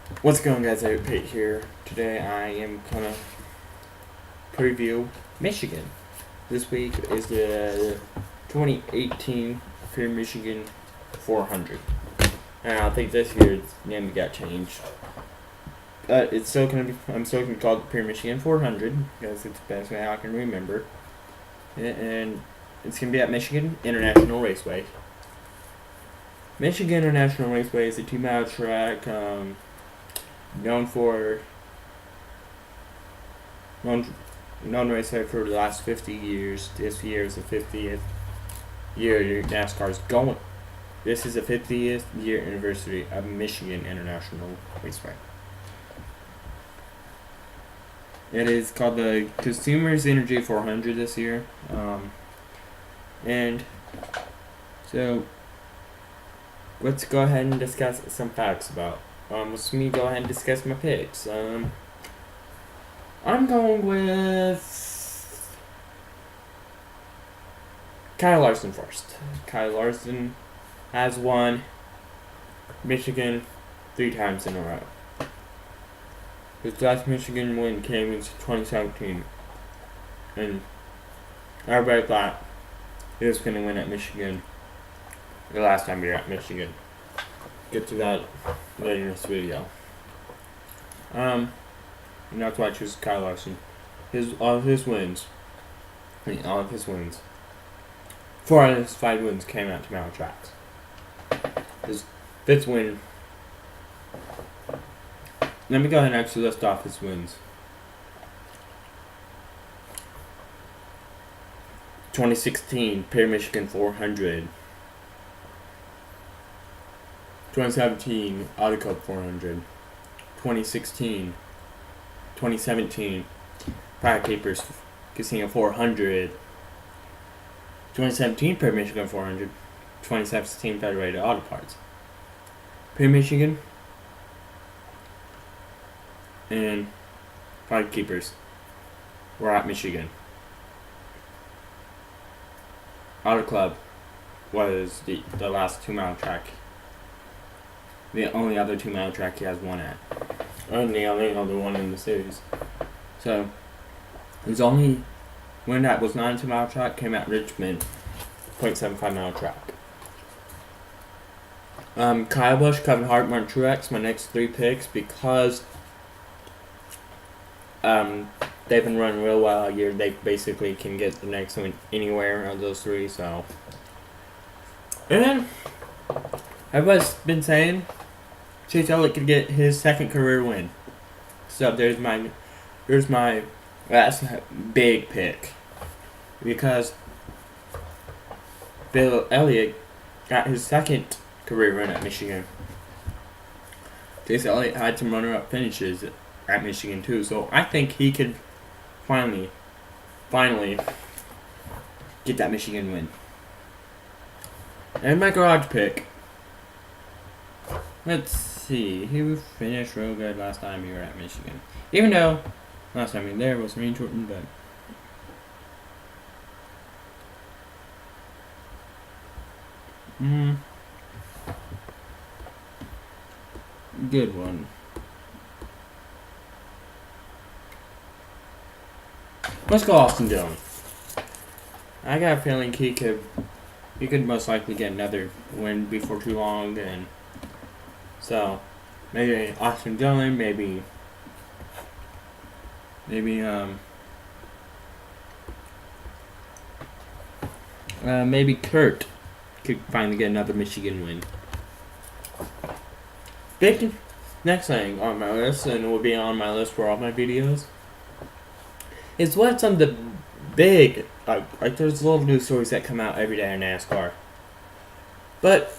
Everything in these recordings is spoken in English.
What's going on, guys? Pete here. Today I am gonna preview Michigan. This week is the 2018 Pure Michigan 400. And I think this year's name got changed. It's still gonna be. I'm still gonna call it Pure Michigan 400 because it's the best way I can remember. And it's gonna be at Michigan International Raceway. Michigan International Raceway is a 2-mile track. Known for known raceway for the last 50 years. This year is the 50th year NASCAR's going. This is the 50th year anniversary of Michigan International Raceway. It is called the Consumers Energy 400 this year, and so let's go ahead and discuss some facts about. Let's me go ahead and discuss my picks. I'm going with Kyle Larson first. Kyle Larson has won Michigan 3 times in a row. His last Michigan win came in 2017, and everybody thought he was going to win at Michigan the last time we were at Michigan. Get to that later in this video. And that's why I choose Kyle Larson. All of his wins, 4 out of his 5 wins came out to mile tracks. His 5th win. Let me go ahead and actually list off his wins. 2016 Pure Michigan 400. 2017 Auto Club 400. 2016, 2017 Pride Capers Casino 400. 2017 Pure Michigan 400. 2016 Federated Auto Parts. Pure Michigan and Pride Keepers were at Michigan. Auto Club was the last 2-mile track. The only other 2-mile track he has won at. And the only other one in the series. So, his only win that was not a 2-mile track came at Richmond, 0.75-mile track. Kyle Busch, Kevin Hart, Martin Truex, my next 3 picks because they've been running real well all year. They basically can get the next one anywhere of those 3, so. And then, everybody's been saying Chase Elliott could get his 2nd career win. So there's my last big pick. Because Bill Elliott got his 2nd career win at Michigan. Chase Elliott had some runner-up finishes at Michigan too, so I think he could finally get that Michigan win. And my garage pick. Let's see. He finished real good last time we were at Michigan. Even though last time we were there was Randy Orton, but good one. Let's go Austin Dillon. I got a feeling he could most likely get another win before too long, and so maybe Austin Dillon, maybe Kurt could finally get another Michigan win. Big next thing on my list, and it will be on my list for all my videos, is what's on the big, like there's little news stories that come out every day in NASCAR. But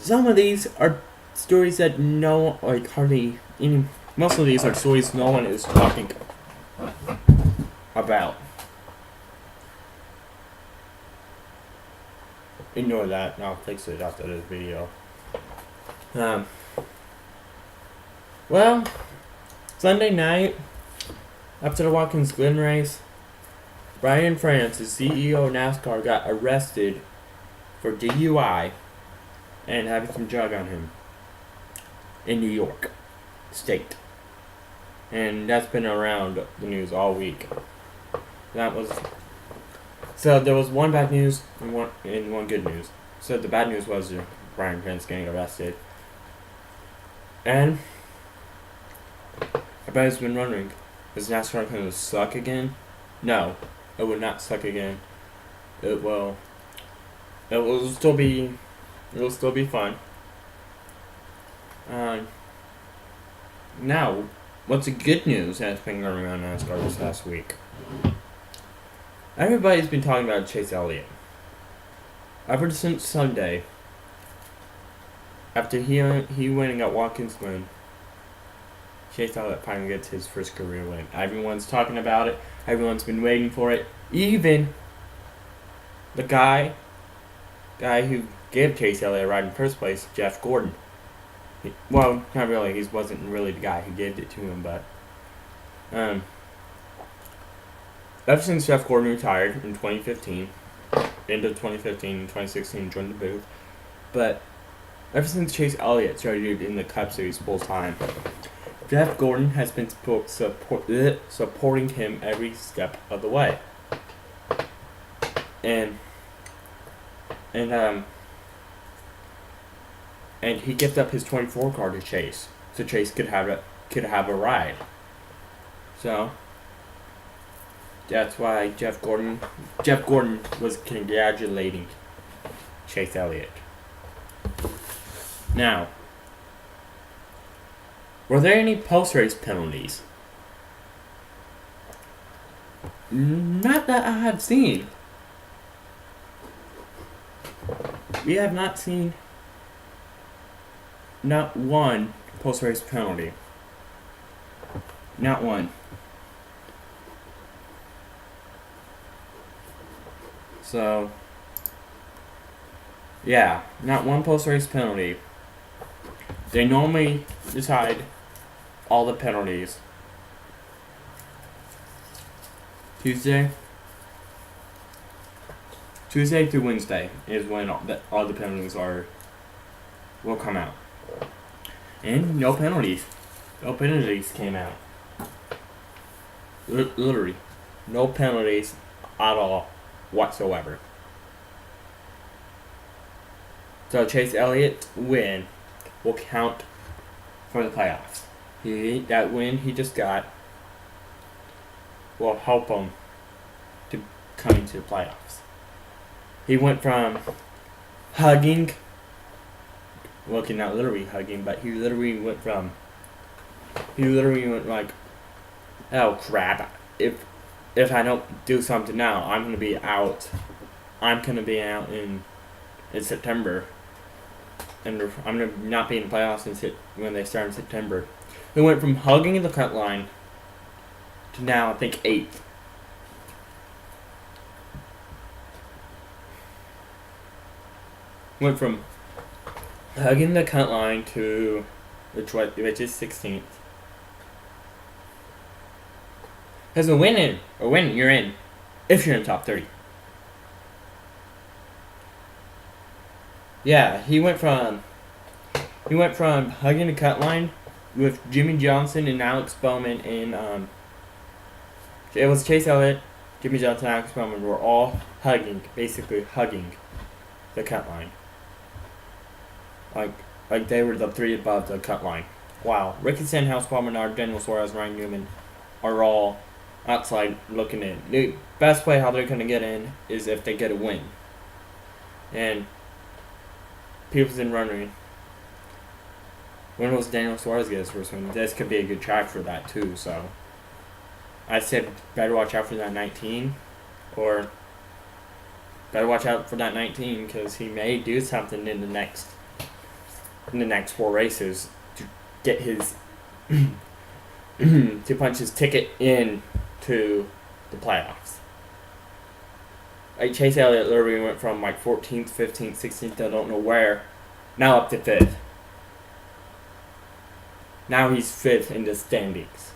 some of these are stories that most of these are stories no one is talking about. Ignore that, I'll fix it after this video. Well, Sunday night, after the Watkins Glen race, Brian France, the CEO of NASCAR, got arrested for DUI and having some drug on him in New York. State. And that's been around the news all week. So there was one bad news and one good news. So the bad news was Brian Pence getting arrested. And everybody's been wondering, is NASCAR going to suck again? No, it would not suck again. It will still be fun. Now, what's the good news that's been going around NASCAR this last week? Everybody's been talking about Chase Elliott. Ever since Sunday, after he winning at Watkins Glen, Chase Elliott finally gets his first career win. Everyone's talking about it. Everyone's been waiting for it. Even the guy who gave Chase Elliott a ride in the first place, Jeff Gordon. Well, not really. He wasn't really the guy who gave it to him, but ever since Jeff Gordon retired in 2015, end of 2015, 2016 joined the booth, but ever since Chase Elliott started in the Cup Series full time, Jeff Gordon has been supporting him every step of the way, and he gifted up his 24 car to Chase, so Chase could have a ride. So that's why Jeff Gordon was congratulating Chase Elliott. Now, were there any post-race penalties? Not that I have seen. We have not seen not one post-race penalty. Not one. So, yeah, not one post-race penalty. They normally decide all the penalties Tuesday through Wednesday is when all the penalties will come out. And no penalties came out. Literally, no penalties at all whatsoever. So Chase Elliott's win will count for the playoffs. That win he just got will help him to come into the playoffs. He went from hugging, not literally hugging, but he literally went like, oh crap, if I don't do something now, I'm gonna be out in September, and I'm gonna not be in the playoffs when they start in September. He went from hugging the cut line to now I think 8th. Went from hugging the cut line to which is 16th. Because a win, you're in. If you're in the top 30. Yeah, he went from hugging the cut line with Jimmy Johnson and Alex Bowman and it was Chase Elliott, Jimmy Johnson, and Alex Bowman were all basically hugging the cut line. Like they were the three above the cut line. Wow. Ricky Stenhouse, Paul Menard, Daniel Suarez, Ryan Newman are all outside looking in. The best way how they're going to get in is if they get a win. And people's been wondering, when was Daniel Suarez get his first win? This could be a good track for that too, so I said better watch out for that 19, or better watch out for that 19 because he may do something in the next 4 races to get his to punch his ticket in to the playoffs. Like Chase Elliott literally went from like 14th, 15th, 16th, I don't know where, now up to 5th. Now he's 5th in the standings.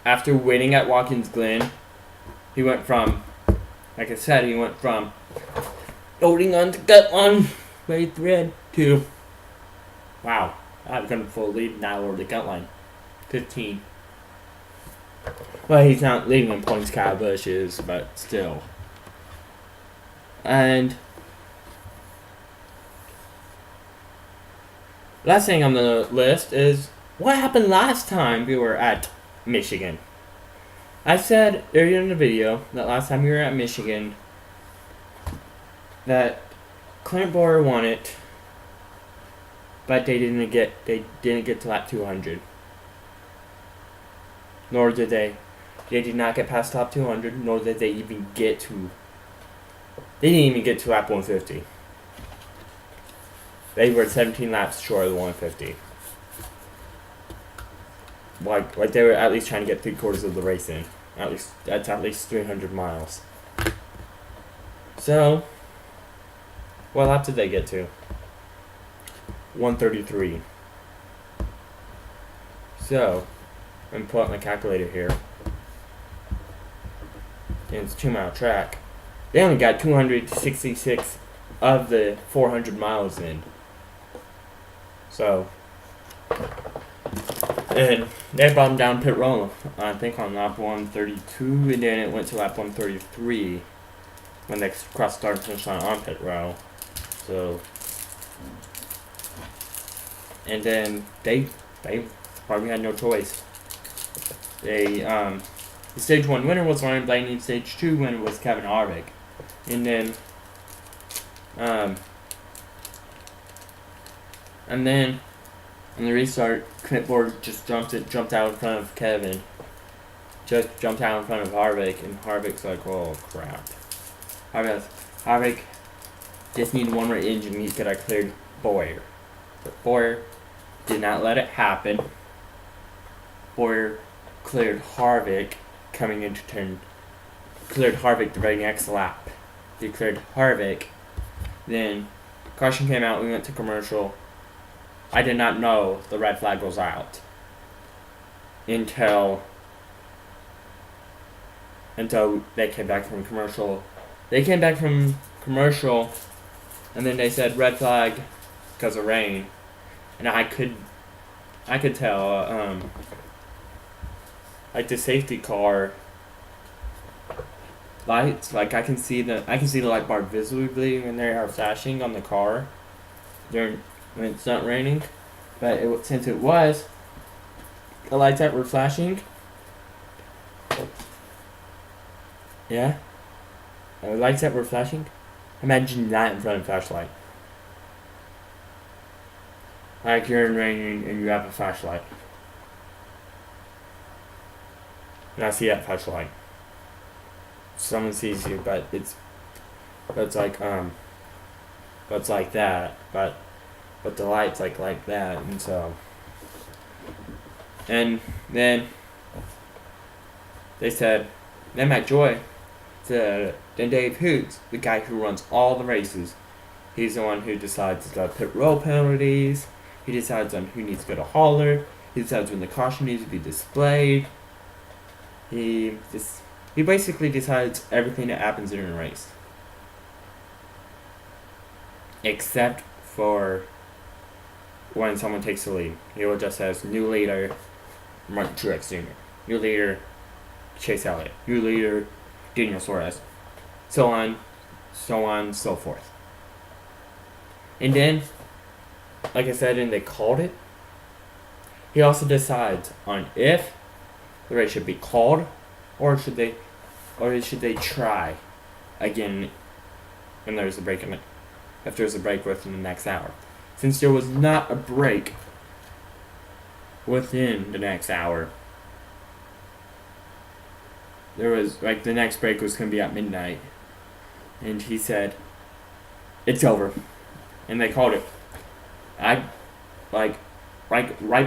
After winning at Watkins Glen, he went from, like I said, holding on to gut line, very thread, to, wow, I'm going to full lead now over the gut line. 15. Well, he's not leading in points, Kyle Busch is, but still. And last thing on the list is what happened last time we were at Michigan. I said earlier in the video that last time we were at Michigan that Clint Bowyer won it, but they didn't get to lap 200. Nor did they. They did not get past top 200, nor did they even get to. They didn't even get to lap 150. They were 17 laps short of the 150. Like they were at least trying to get 3/4 of the race in. That's at least 300 miles. So, what lap did they get to? 133. So, I'm gonna pull up my calculator here. And it's a 2-mile track. They only got 266 of the 400 miles in. So, and they brought them down pit road, I think on lap 132, and then it went to lap 133 when they crossed start and finish line on pit row. So, and then they probably had no choice. The stage 1 winner was Ryan Blaney, stage 2 winner was Kevin Harvick. And then on the restart, Clint Bowyer just jumped out in front of Kevin. Just jumped out in front of Harvick, and Harvick's like, oh crap. Harvick just needed one more engine, he could have cleared Bowyer. But Bowyer did not let it happen. Bowyer cleared Harvick coming into turn. Cleared Harvick the very next lap. He cleared Harvick. Then caution came out, we went to commercial. I did not know the red flag was out until they came back from commercial. They came back from commercial, and then they said red flag because of rain, and I could tell like the safety car lights, like I can see the light bar visibly when they are flashing on the car during when it's not raining, but since it was, the lights that were flashing, yeah, the lights that were flashing, imagine that in front of a flashlight. Like you're in rain and you have a flashlight. And I see that flashlight. Someone sees you, but it's like that, but the light's like that, and so, and then they said, then Matt Joy said, then Dave Hoots, the guy who runs all the races, he's the one who decides the pit road penalties, he decides on who needs to go to hauler, he decides when the caution needs to be displayed, he basically decides everything that happens during a race. Except for when someone takes the lead. He will just says, new leader, Martin Truex Jr. New leader, Chase Elliott. New leader, Daniel Suarez. So on, so forth. And then, like I said, and they called it, he also decides on if the race should be called, or should they try again when there's a break in it, if there's a break within the next hour. Since there was not a break within the next hour, there was, like, the next break was going to be at midnight, and he said, it's over, and they called it. Right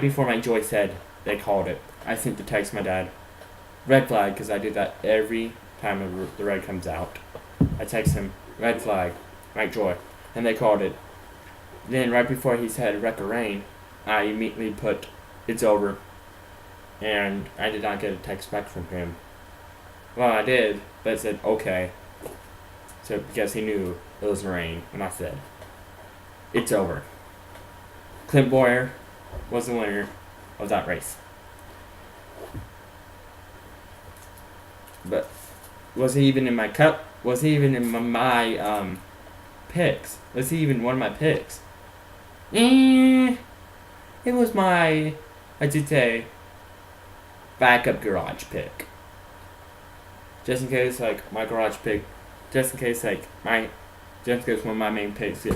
before my Joy said they called it, I sent the text my dad, red flag, because I do that every time the red comes out. I text him, red flag, Mike Joy, and they called it. Then right before he said wreck or rain, I immediately put it's over, and I did not get a text back from him. Well, I did, but it said okay. So because he knew it was rain, and I said it's over. Clint Bowyer was the winner of that race. but was he even in my cup? Was he even in my picks? Was he even one of my picks? It was my, I did say, backup garage pick. Just in case, like, my garage pick, just in case one of my main picks,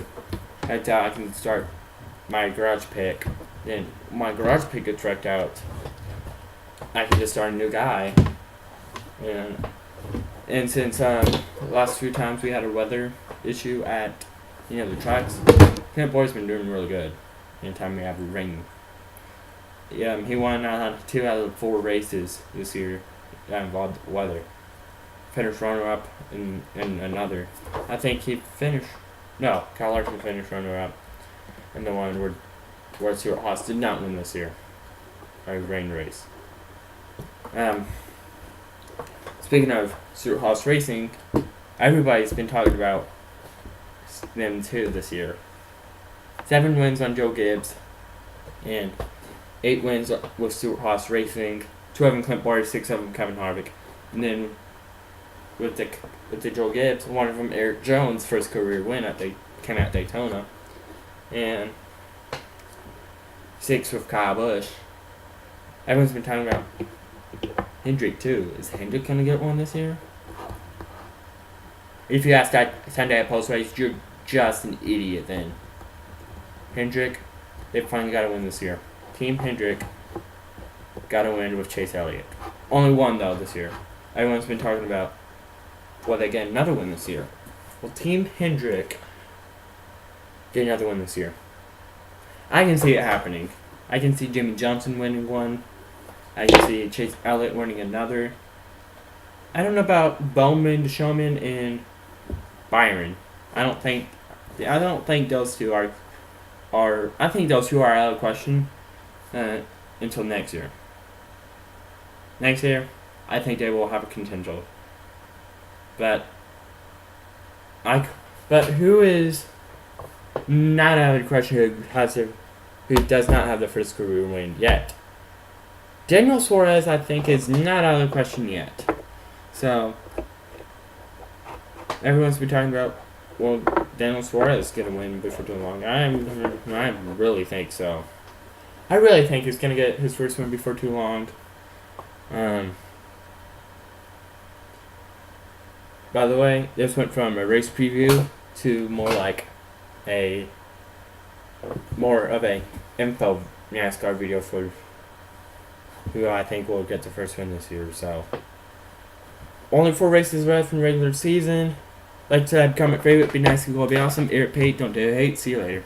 I doubt I can start my garage pick. Then my garage pick gets wrecked out. I can just start a new guy. And since the last few times we had a weather issue at, the tracks, Camp Boy's been doing really good. Anytime we have rain. He won 2 out of 4 races this year that involved weather. Finished runner-up in another. I think he finished... No, Kyle Larson finished runner-up. And the one where Stuart Haas did not win this year. A rain race. Speaking of Stuart Haas Racing, everybody's been talking about them too this year. 7 wins on Joe Gibbs, and 8 wins with Stuart Haas Racing. 2 of them Clint Bowyer, 6 of them Kevin Harvick. And then with the Joe Gibbs, 1 of them Eric Jones' first career win came at Daytona. And 6 with Kyle Busch. Everyone's been talking about Hendrick too. Is Hendrick gonna get one this year? If you ask that Sunday at post race, you're just an idiot then. Hendrick, they finally got a win this year. Team Hendrick got a win with Chase Elliott. Only one though this year. Everyone's been talking about, will they get another win this year? Well, Team Hendrick get another win this year. I can see it happening. I can see Jimmy Johnson winning one. I can see Chase Elliott winning another. I don't know about Bowman, DeShowman, and Byron. I don't think those two are. I think those two are out of question until next year. Next year, I think they will have a contender. But who is not out of question who does not have the first career win yet? Daniel Suarez, I think, is not out of the question yet. So, everyone's been talking about, well, Daniel Suarez is going to win before too long. I really think so. I really think he's going to get his first win before too long. By the way, this went from a race preview to more of a info NASCAR video for who I think will get the first win this year. So, only 4 races left in the regular season. Like I said, comment, favorite, be nice, and go, be awesome. Eric Pate, don't do hate. See you later.